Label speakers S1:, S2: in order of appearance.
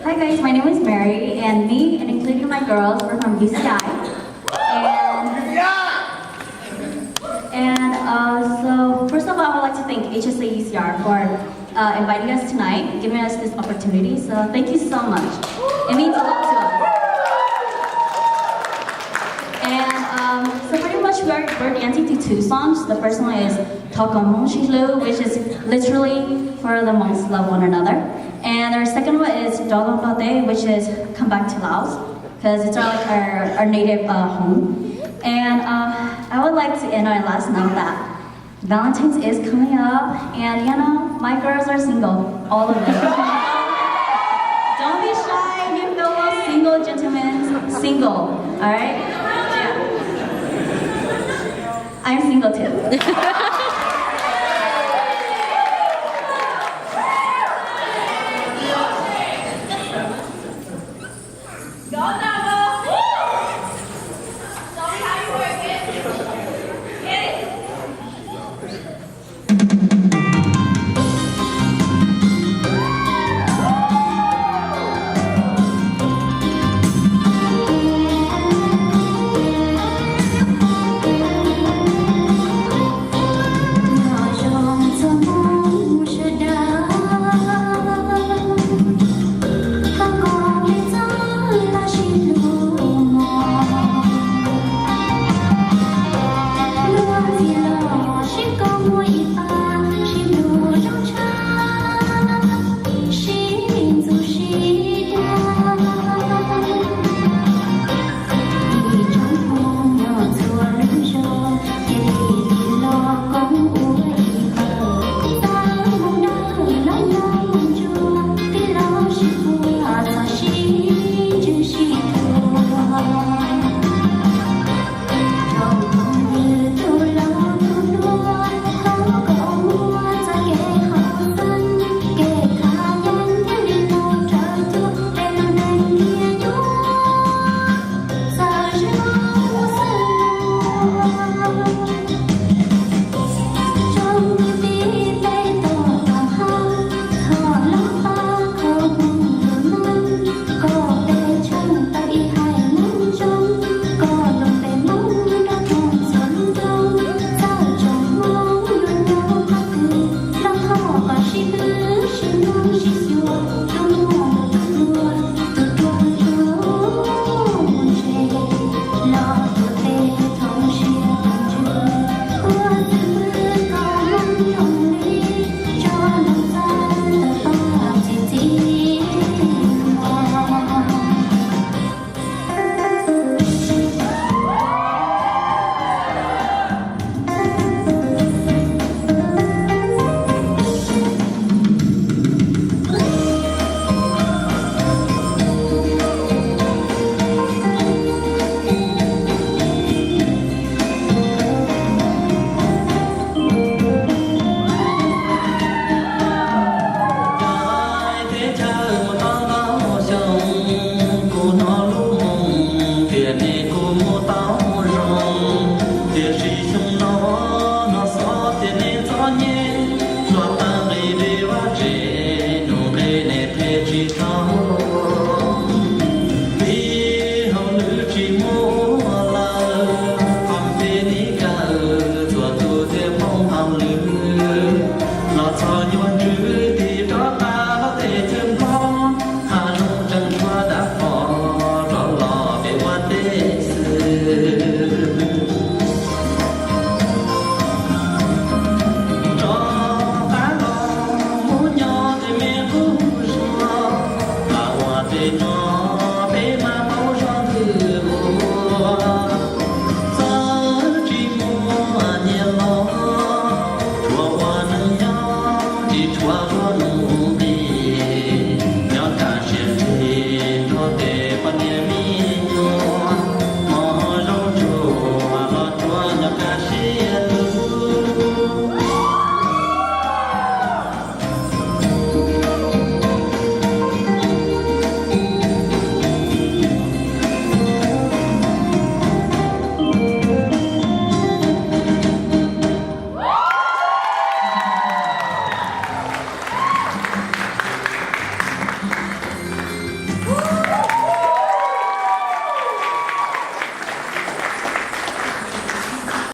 S1: Hi guys, my name is Mary, and me and including my girls, we're from UCI. So first of all, I would like to thank HSA UCR for inviting us tonight, giving us this opportunity. So thank you so much. It means a lot to us. And so pretty much we're dancing to two songs. The first one is Tokomon Shilu, which is literally for the monks love one another. And our second one is Dogon Bade, which is come back to Laos, because it's our native home. And I would like to end on a last note that Valentine's is coming up, and you know, my girls are single, all of them. Don't be shy, you fellow single gentlemen, single, alright? Yeah. I'm single too.